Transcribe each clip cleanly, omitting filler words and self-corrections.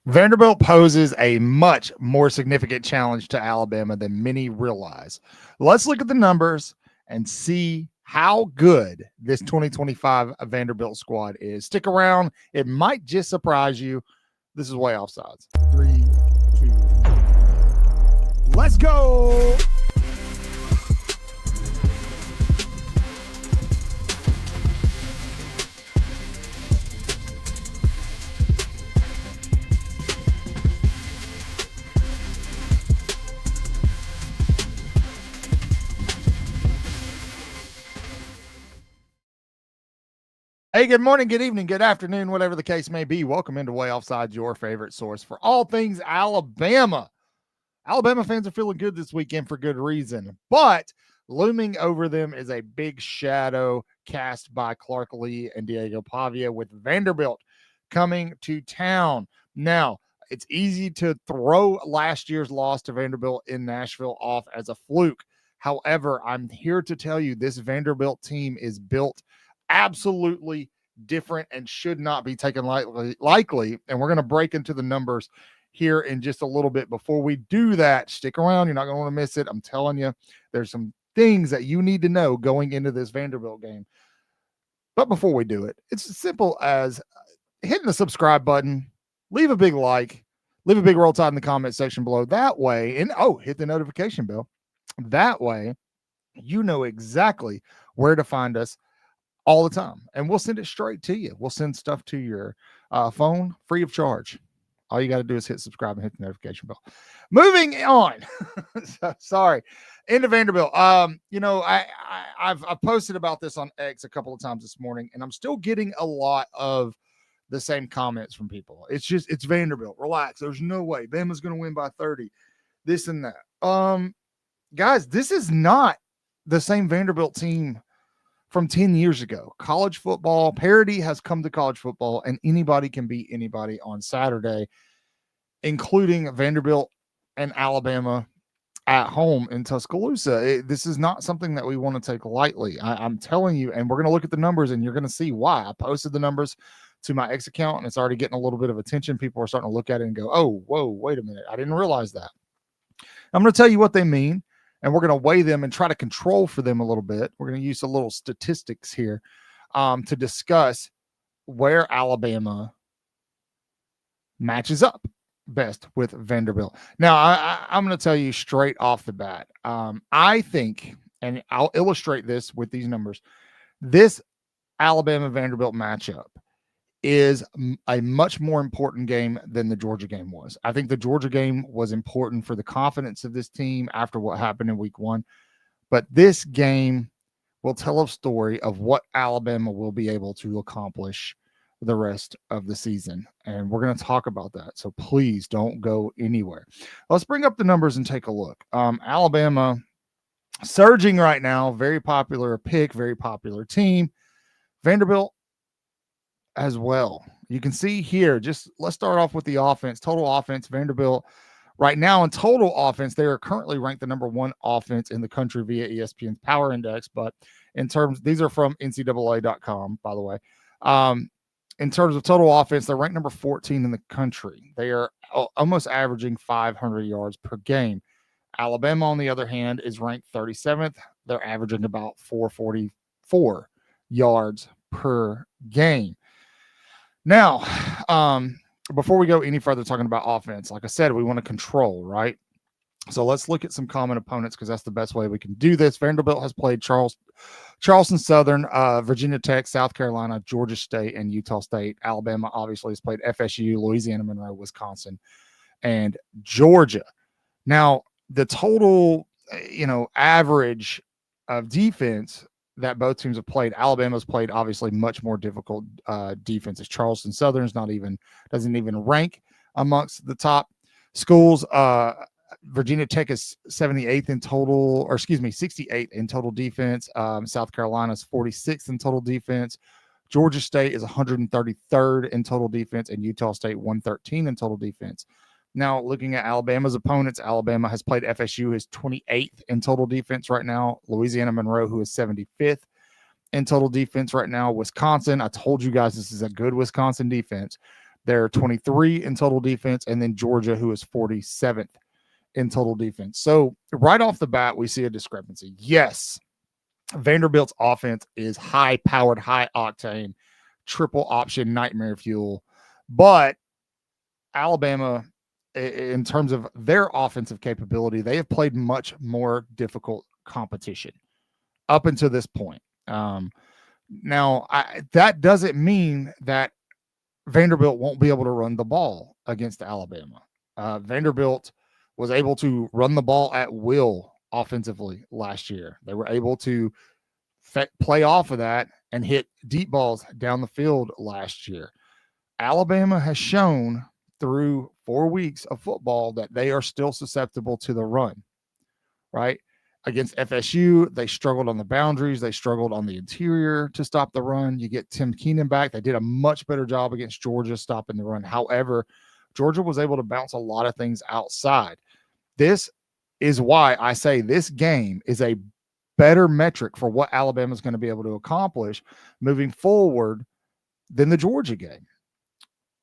Vanderbilt poses a much more significant challenge to Alabama than many realize. Let's look at the numbers and see how good this 2025 Vanderbilt squad is. Stick around, it might just surprise you. This is way offsides. 3, 2, let's go. Hey, good morning, good evening, good afternoon, whatever the case may be. Welcome into Way Offside, your favorite source for all things Alabama. Alabama fans are feeling good this weekend for good reason, but looming over them is a big shadow cast by Clark Lee and Diego Pavia with Vanderbilt coming to town. Now, it's easy to throw last year's loss to Vanderbilt in Nashville off as a fluke. However, I'm here to tell you this Vanderbilt team is built absolutely different and should not be taken lightly. And we're going to break into the numbers here in just a little bit. Before we do that, stick around. You're not going to want to miss it. I'm telling you, there's some things that you need to know going into this Vanderbilt game. But before we do it, it's as simple as hitting the subscribe button, leave a big like, leave a big roll tide in the comment section below. That way, and hit the notification bell. That way, you know exactly where to find us all the time, and we'll send it straight to you. We'll send stuff to your phone free of charge. All you got to do is hit subscribe and hit the notification bell. Moving on. Sorry. Into Vanderbilt. I've posted about this on X a couple of times this morning, and I'm still getting a lot of the same comments from people. It's Vanderbilt. Relax. There's no way Bama's going to win by 30. This and that. Guys, this is not the same Vanderbilt team from 10 years ago. College football parity has come to college football, and anybody can beat anybody on Saturday, including Vanderbilt and Alabama at home in Tuscaloosa. This is not something that we want to take lightly. I'm telling you, and we're going to look at the numbers, and you're going to see why. I posted the numbers to my X account, and it's already getting a little bit of attention. People are starting to look at it and go, oh, whoa, wait a minute. I didn't realize that. I'm going to tell you what they mean, and we're going to weigh them and try to control for them a little bit. We're going to use a little statistics here to discuss where Alabama matches up best with Vanderbilt. Now, I'm going to tell you straight off the bat. I think, and I'll illustrate this with these numbers, this Alabama Vanderbilt matchup is a much more important game than the Georgia game was. I think the Georgia game was important for the confidence of this team after what happened in week one. But this game will tell a story of what Alabama will be able to accomplish the rest of the season. And we're going to talk about that. So please don't go anywhere. Let's bring up the numbers and take a look. Alabama surging right now, very popular pick, very popular team. Vanderbilt as well. You can see here, just let's start off with the offense. Total offense, Vanderbilt right now in total offense, they are currently ranked the number one offense in the country via ESPN's Power Index. But in terms, these are from NCAA.com, by the way. In terms of total offense, they're ranked number 14 in the country. They are almost averaging 500 yards per game. Alabama, on the other hand, is ranked 37th. They're averaging about 444 yards per game. Now, before we go any further talking about offense, like I said, we want to control, right? So let's look at some common opponents because that's the best way we can do this. Vanderbilt has played Charleston Southern, Virginia Tech, South Carolina, Georgia State, and Utah State. Alabama obviously has played FSU, Louisiana Monroe, Wisconsin, and Georgia. Now, the total, average of defense that both teams have played, Alabama's played obviously much more difficult defenses. Charleston Southern's doesn't even rank amongst the top schools. Virginia Tech is 78th in total, 68th in total defense. South Carolina's 46th in total defense. Georgia State is 133rd in total defense, and Utah State 113 in total defense. Now, looking at Alabama's opponents, Alabama has played FSU, who is 28th in total defense right now. Louisiana Monroe, who is 75th in total defense right now. Wisconsin, I told you guys this is a good Wisconsin defense. They're 23 in total defense, and then Georgia, who is 47th in total defense. So right off the bat, we see a discrepancy. Yes, Vanderbilt's offense is high powered, high octane, triple option nightmare fuel. But Alabama, in terms of their offensive capability, they have played much more difficult competition up until this point. Now, that doesn't mean that Vanderbilt won't be able to run the ball against Alabama. Vanderbilt was able to run the ball at will offensively last year. They were able to play off of that and hit deep balls down the field last year. Alabama has shown through 4 weeks of football that they are still susceptible to the run, right? Against FSU, they struggled on the boundaries. They struggled on the interior to stop the run. You get Tim Keenan back. They did a much better job against Georgia stopping the run. However, Georgia was able to bounce a lot of things outside. This is why I say this game is a better metric for what Alabama is going to be able to accomplish moving forward than the Georgia game.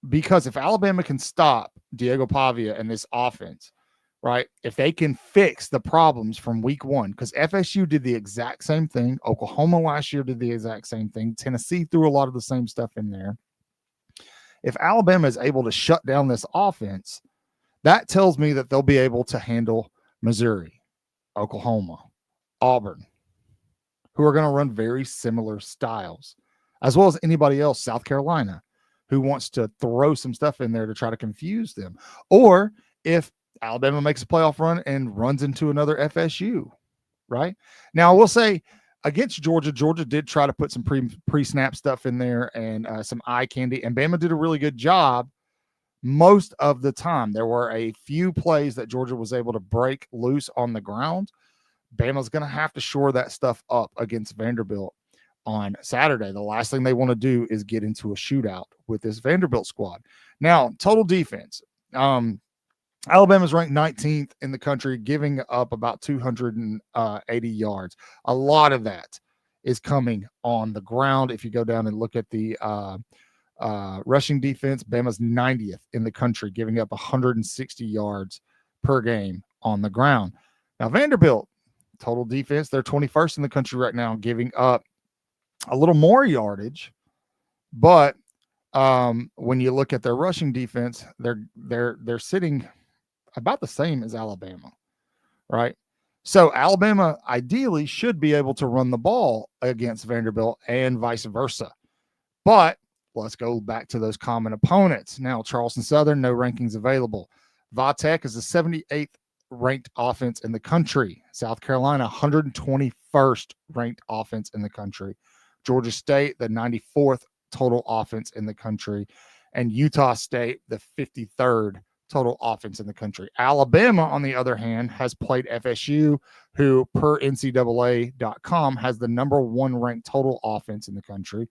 Because if Alabama can stop Diego Pavia and this offense, right, if they can fix the problems from week one, because FSU did the exact same thing. Oklahoma last year did the exact same thing. Tennessee threw a lot of the same stuff in there. If Alabama is able to shut down this offense, that tells me that they'll be able to handle Missouri, Oklahoma, Auburn, who are going to run very similar styles, as well as anybody else, South Carolina, who wants to throw some stuff in there to try to confuse them. Or if Alabama makes a playoff run and runs into another FSU, right? Now, I will say against Georgia, Georgia did try to put some pre-snap stuff in there and some eye candy, and Bama did a really good job most of the time. There were a few plays that Georgia was able to break loose on the ground. Bama's going to have to shore that stuff up against Vanderbilt on Saturday. The last thing they want to do is get into a shootout with this Vanderbilt squad. Now, total defense. Alabama's ranked 19th in the country, giving up about 280 yards. A lot of that is coming on the ground. If you go down and look at the rushing defense, Bama's 90th in the country, giving up 160 yards per game on the ground. Now, Vanderbilt, total defense, they're 21st in the country right now, giving up a little more yardage, but when you look at their rushing defense, they're sitting about the same as Alabama, right? So Alabama ideally should be able to run the ball against Vanderbilt and vice versa. But let's go back to those common opponents. Now, Charleston Southern, no rankings available. Va-Tech is the 78th ranked offense in the country. South Carolina, 121st ranked offense in the country. Georgia State, the 94th total offense in the country. And Utah State, the 53rd total offense in the country. Alabama, on the other hand, has played FSU, who per NCAA.com has the number one ranked total offense in the country.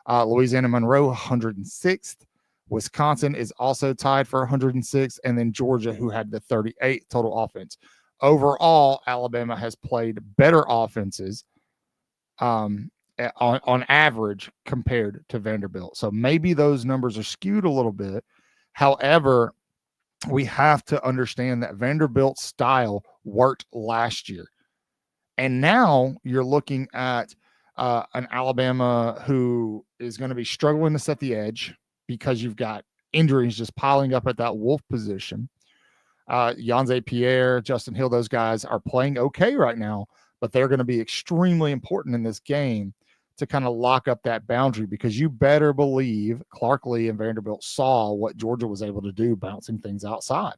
Louisiana Monroe, 106th. Wisconsin is also tied for 106th. And then Georgia, who had the 38th total offense. Overall, Alabama has played better offenses on average compared to Vanderbilt. So maybe those numbers are skewed a little bit. However, we have to understand that Vanderbilt's style worked last year. And now you're looking at an Alabama who is going to be struggling to set the edge because you've got injuries just piling up at that wolf position. Yanze Pierre, Justin Hill, those guys are playing okay right now, but they're going to be extremely important in this game to kind of lock up that boundary, because you better believe Clark Lee and Vanderbilt saw what Georgia was able to do bouncing things outside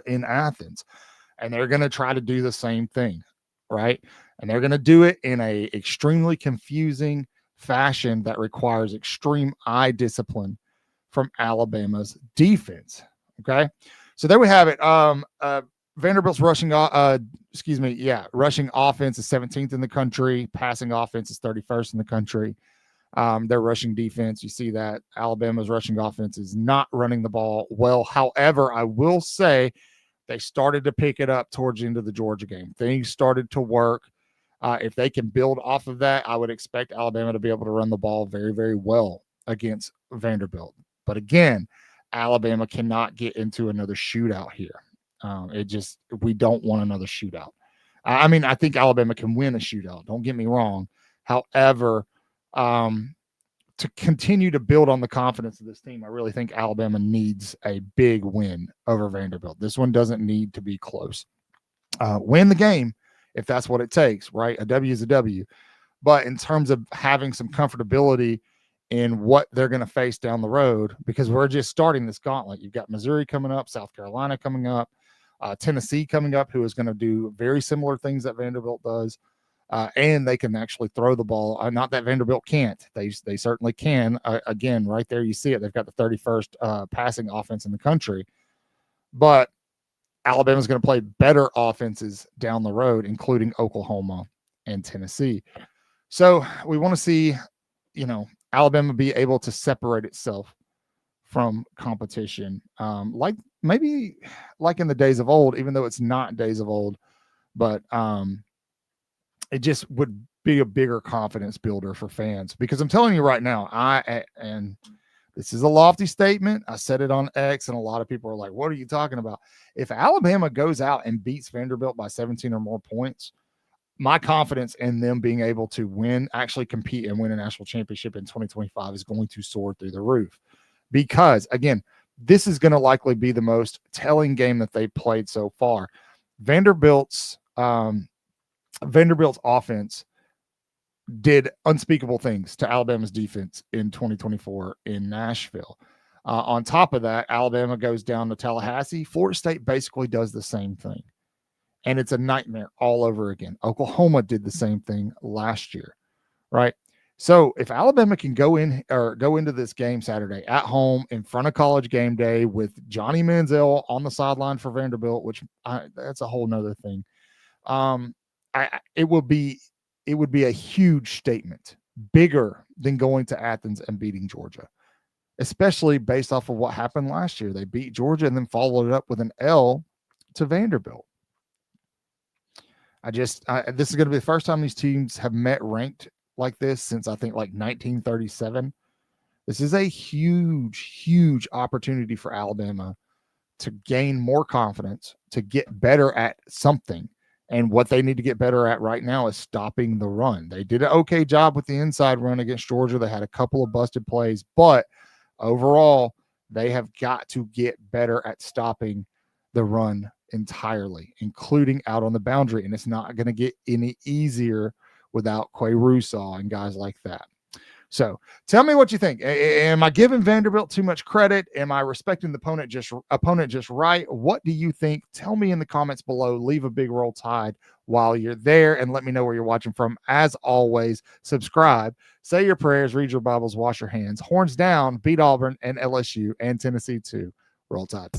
in Athens. And they're going to try to do the same thing, right? And they're going to do it in a extremely confusing fashion that requires extreme eye discipline from Alabama's defense. Okay. So there we have it. Vanderbilt's rushing offense is 17th in the country. Passing offense is 31st in the country. Their rushing defense, you see that Alabama's rushing offense is not running the ball well. However, I will say they started to pick it up towards the end of the Georgia game. Things started to work. If they can build off of that, I would expect Alabama to be able to run the ball very, very well against Vanderbilt. But again, Alabama cannot get into another shootout here. We don't want another shootout. I mean, I think Alabama can win a shootout. Don't get me wrong. However, to continue to build on the confidence of this team, I really think Alabama needs a big win over Vanderbilt. This one doesn't need to be close. Win the game if that's what it takes, right? A W is a W. But in terms of having some comfortability in what they're going to face down the road, because we're just starting this gauntlet. You've got Missouri coming up, South Carolina coming up, Tennessee coming up, who is going to do very similar things that Vanderbilt does. And they can actually throw the ball. Not that Vanderbilt can't. They certainly can. Again, right there, you see it. They've got the 31st passing offense in the country. But Alabama's going to play better offenses down the road, including Oklahoma and Tennessee. So we want to see, Alabama be able to separate itself from competition, like maybe like in the days of old, even though it's not days of old, but it just would be a bigger confidence builder for fans. Because I'm telling you right now, and this is a lofty statement. I said it on X, and a lot of people are like, what are you talking about? If Alabama goes out and beats Vanderbilt by 17 or more points, my confidence in them being able to actually compete and win a national championship in 2025 is going to soar through the roof. Because, again, this is going to likely be the most telling game that they played so far. Vanderbilt's offense did unspeakable things to Alabama's defense in 2024 in Nashville. On top of that, Alabama goes down to Tallahassee. Florida State basically does the same thing. And it's a nightmare all over again. Oklahoma did the same thing last year, right? So if Alabama can go into this game Saturday at home in front of College Game Day with Johnny Manziel on the sideline for Vanderbilt, which that's a whole nother thing. It would be a huge statement, bigger than going to Athens and beating Georgia, especially based off of what happened last year. They beat Georgia and then followed it up with an L to Vanderbilt. This is going to be the first time these teams have met ranked like this since I think like 1937. This is a huge, huge opportunity for Alabama to gain more confidence, to get better at something. And what they need to get better at right now is stopping the run. They did an okay job with the inside run against Georgia. They had a couple of busted plays, but overall, they have got to get better at stopping the run entirely, including out on the boundary. And it's not going to get any easier without Quay Russaw and guys like that. So tell me what you think. Am I giving Vanderbilt too much credit? Am I respecting the opponent just right? What do you think? Tell me in the comments below. Leave a big Roll Tide while you're there and let me know where you're watching from. As always, subscribe, say your prayers, read your Bibles, wash your hands. Horns down, beat Auburn and LSU and Tennessee too. Roll Tide.